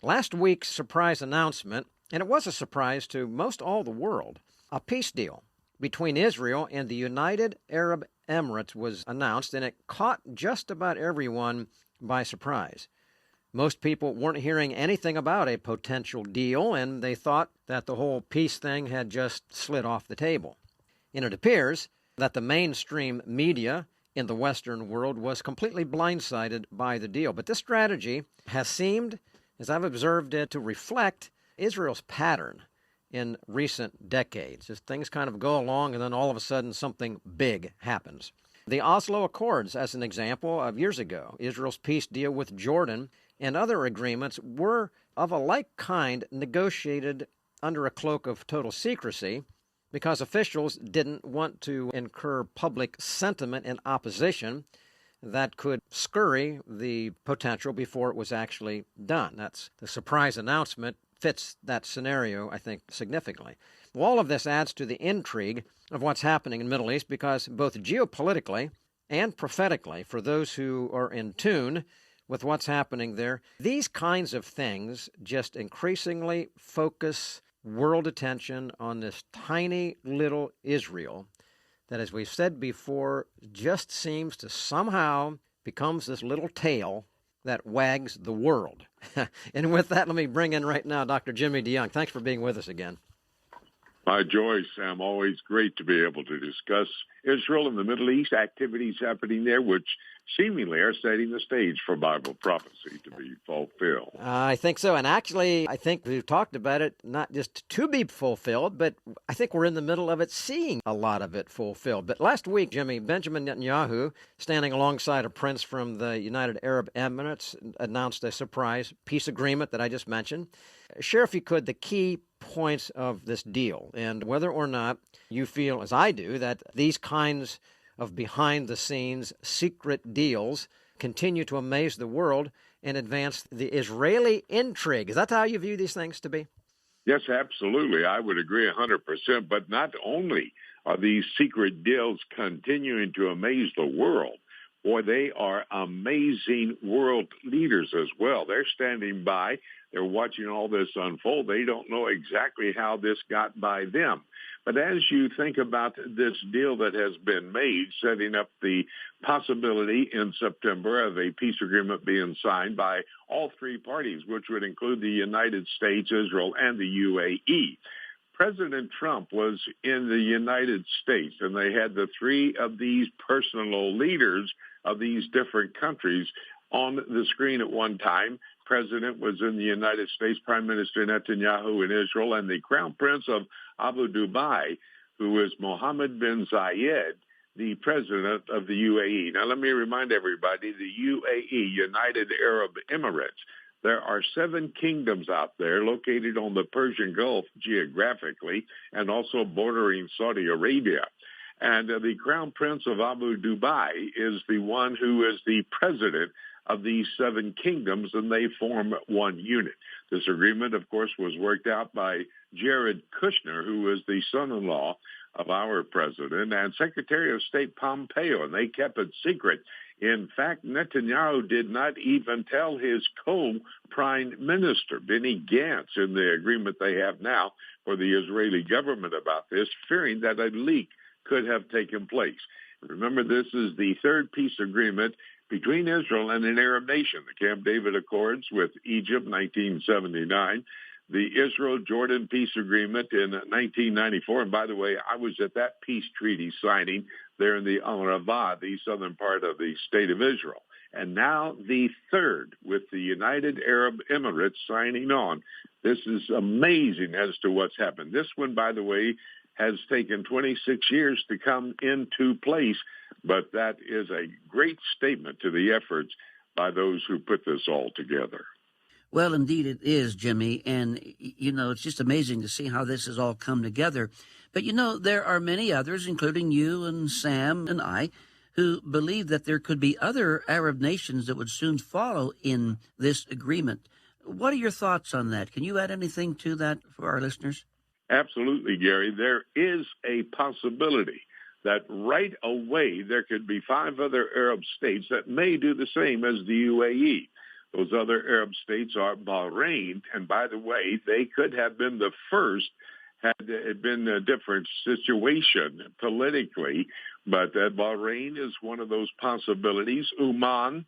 Last week's surprise announcement, and it was a surprise to most all the world, a peace deal between Israel and the United Arab Emirates was announced, and it caught just about everyone by surprise. Most people weren't hearing anything about a potential deal, and they thought that the whole peace thing had just slid off the table. And it appears that the mainstream media in the Western world was completely blindsided by the deal. But this strategy has seemed, as I've observed it, to reflect Israel's pattern in recent decades. As things kind of go along, and then all of a sudden something big happens. The Oslo Accords, as an example, of years ago, Israel's peace deal with Jordan and other agreements were of a like kind negotiated under a cloak of total secrecy because officials didn't want to incur public sentiment and opposition that could scurry the potential before it was actually done. That's the surprise announcement fits that scenario, I think, significantly. Well, all of this adds to the intrigue of what's happening in the Middle East because both geopolitically and prophetically, for those who are in tune with what's happening there, these kinds of things just increasingly focus world attention on this tiny little Israel that, as we've said before, just seems to somehow becomes this little tail that wags the world. And with that, let me bring in right now Dr. Jimmy DeYoung. Thanks for being with us again. My joy, Sam. Always great to be able to discuss Israel and the Middle East, activities happening there, which seemingly are setting the stage for Bible prophecy to be fulfilled. I think so. And actually, I think we've talked about it not just to be fulfilled, but I think we're in the middle of it, seeing a lot of it fulfilled. But last week, Jimmy, Benjamin Netanyahu, standing alongside a prince from the United Arab Emirates, announced a surprise peace agreement that I just mentioned. Share, if you could, the key points of this deal and whether or not you feel, as I do, that these kinds of behind-the-scenes secret deals continue to amaze the world and advance the Israeli intrigue. Is that how you view these things to be? Yes, absolutely. I would agree 100%. But not only are these secret deals continuing to amaze the world, boy, they are amazing world leaders as well. They're standing by. They're watching all this unfold. They don't know exactly how this got by them. But as you think about this deal that has been made, setting up the possibility in September of a peace agreement being signed by all three parties, which would include the United States, Israel, and the UAE. President Trump was in the United States, and they had the three of these personal leaders of these different countries on the screen at one time. President was in the United States, Prime Minister Netanyahu in Israel, and the Crown Prince of Abu Dhabi, who is Mohammed bin Zayed, the president of the UAE. Now, let me remind everybody, the UAE, United Arab Emirates, there are 7 kingdoms out there located on the Persian Gulf geographically and also bordering Saudi Arabia. And the Crown Prince of Abu Dhabi is the one who is the president of these 7 kingdoms, and they form one unit. This agreement, of course, was worked out by Jared Kushner, who is the son-in-law of our president, and Secretary of State Pompeo, and they kept it secret. In fact, Netanyahu did not even tell his co-prime minister, Benny Gantz, in the agreement they have now for the Israeli government about this, fearing that a leak could have taken place. Remember, this is the third peace agreement between Israel and an Arab nation, the Camp David Accords with Egypt, 1979, the Israel-Jordan peace agreement in 1994. And by the way, I was at that peace treaty signing there in the Al-Ravah, the southern part of the state of Israel. And now the third with the United Arab Emirates signing on. This is amazing as to what's happened. This one, by the way, has taken 26 years to come into place, but that is a great statement to the efforts by those who put this all together. Well, indeed it is, Jimmy, and, it's just amazing to see how this has all come together. But, there are many others, including you and Sam and I, who believe that there could be other Arab nations that would soon follow in this agreement. What are your thoughts on that? Can you add anything to that for our listeners? Absolutely, Gary. There is a possibility that right away there could be 5 other Arab states that may do the same as the UAE. Those other Arab states are Bahrain, and by the way, they could have been the first had it been a different situation politically, but Bahrain is one of those possibilities. Oman,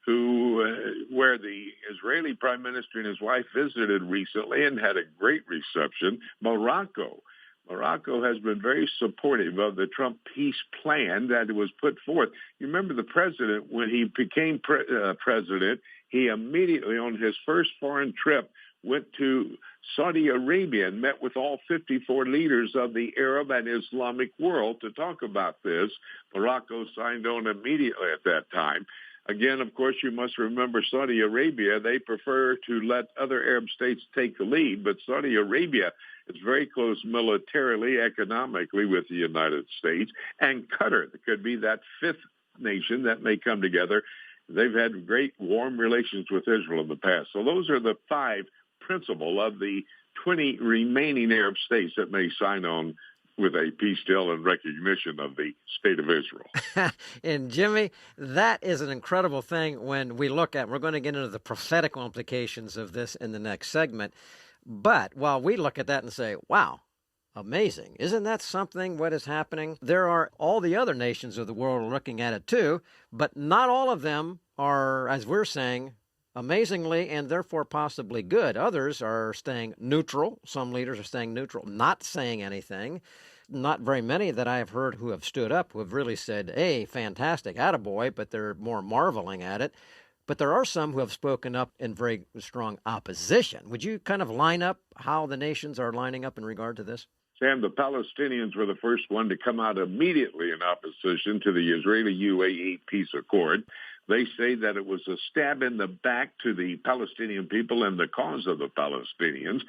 where the Israeli prime minister and his wife visited recently and had a great reception. Morocco has been very supportive of the Trump peace plan that was put forth. You remember the president, when he became president, he immediately, on his first foreign trip, went to Saudi Arabia and met with all 54 leaders of the Arab and Islamic world to talk about this. Morocco signed on immediately at that time. Again, of course, you must remember Saudi Arabia, they prefer to let other Arab states take the lead, but Saudi Arabia is very close militarily, economically with the United States, and Qatar could be that fifth nation that may come together. They've had great warm relations with Israel in the past. So those are the five principal of the 20 remaining Arab states that may sign on with a peace deal in recognition of the state of Israel. And Jimmy, that is an incredible thing when we look at, we're going to get into the prophetic implications of this in the next segment. But while we look at that and say, wow, amazing. Isn't that something, what is happening? There are all the other nations of the world looking at it too, but not all of them are, as we're saying, amazingly and therefore possibly good. Others are staying neutral. Some leaders are staying neutral, not saying anything. Not very many that I have heard who have stood up, who have really said, hey, fantastic, attaboy, but they're more marveling at it. But there are some who have spoken up in very strong opposition. Would you kind of line up how the nations are lining up in regard to this? Sam, the Palestinians were the first one to come out immediately in opposition to the Israeli-UAE peace accord. They say that it was a stab in the back to the Palestinian people and the cause of the Palestinians.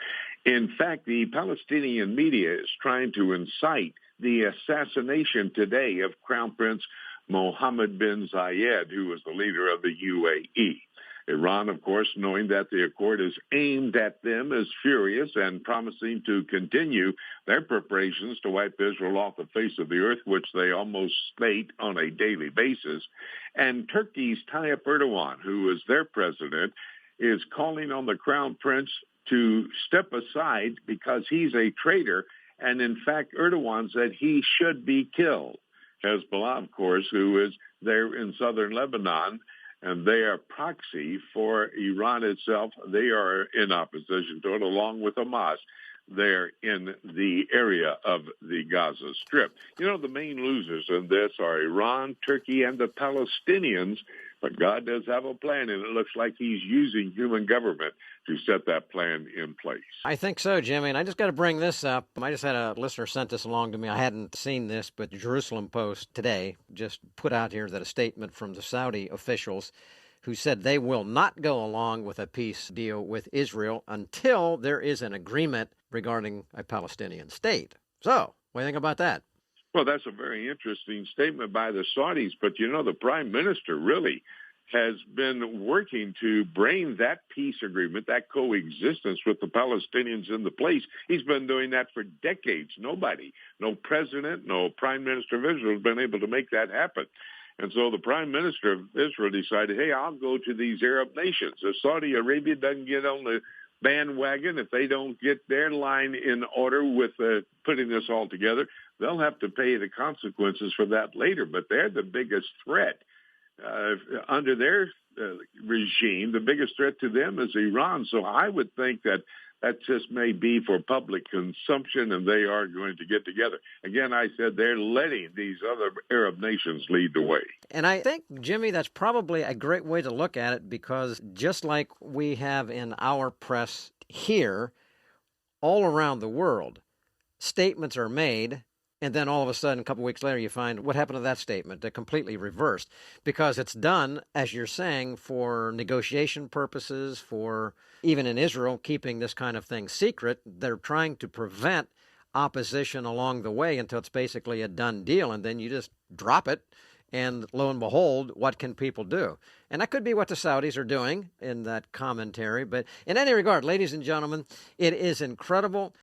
In fact, the Palestinian media is trying to incite the assassination today of Crown Prince Mohammed bin Zayed, who was the leader of the UAE. Iran, of course, knowing that the accord is aimed at them, is furious and promising to continue their preparations to wipe Israel off the face of the earth, which they almost state on a daily basis. And Turkey's Tayyip Erdogan, who is their president, is calling on the Crown Prince to step aside because he's a traitor. And in fact, Erdogan said he should be killed. Hezbollah, of course, who is there in southern Lebanon, and they are proxy for Iran itself. They are in opposition to it, along with Hamas. They're in the area of the Gaza Strip. You know, the main losers in this are Iran, Turkey, and the Palestinians. But God does have a plan, and it looks like he's using human government to set that plan in place. I think so, Jimmy, and I just got to bring this up. I just had a listener sent this along to me. I hadn't seen this, but the Jerusalem Post today just put out here that a statement from the Saudi officials who said they will not go along with a peace deal with Israel until there is an agreement regarding a Palestinian state. So, what do you think about that? Well, that's a very interesting statement by the Saudis, but you know, the prime minister really has been working to bring that peace agreement, that coexistence with the Palestinians into place. He's been doing that for decades. Nobody, no president, no prime minister of Israel has been able to make that happen. And so the prime minister of Israel decided, hey, I'll go to these Arab nations. If Saudi Arabia doesn't get on the bandwagon, if they don't get their line in order with putting this all together, they'll have to pay the consequences for that later. But they're the biggest threat. Under their regime, the biggest threat to them is Iran. So I would think that just may be for public consumption, and they are going to get together. Again, I said they're letting these other Arab nations lead the way. And I think, Jimmy, that's probably a great way to look at it, because just like we have in our press here, all around the world, statements are made, and then all of a sudden, a couple weeks later, you find what happened to that statement. They're completely reversed, because it's done, as you're saying, for negotiation purposes, for even in Israel, keeping this kind of thing secret. They're trying to prevent opposition along the way until it's basically a done deal, and then you just drop it, and lo and behold, what can people do? And that could be what the Saudis are doing in that commentary. But in any regard, ladies and gentlemen, it is incredible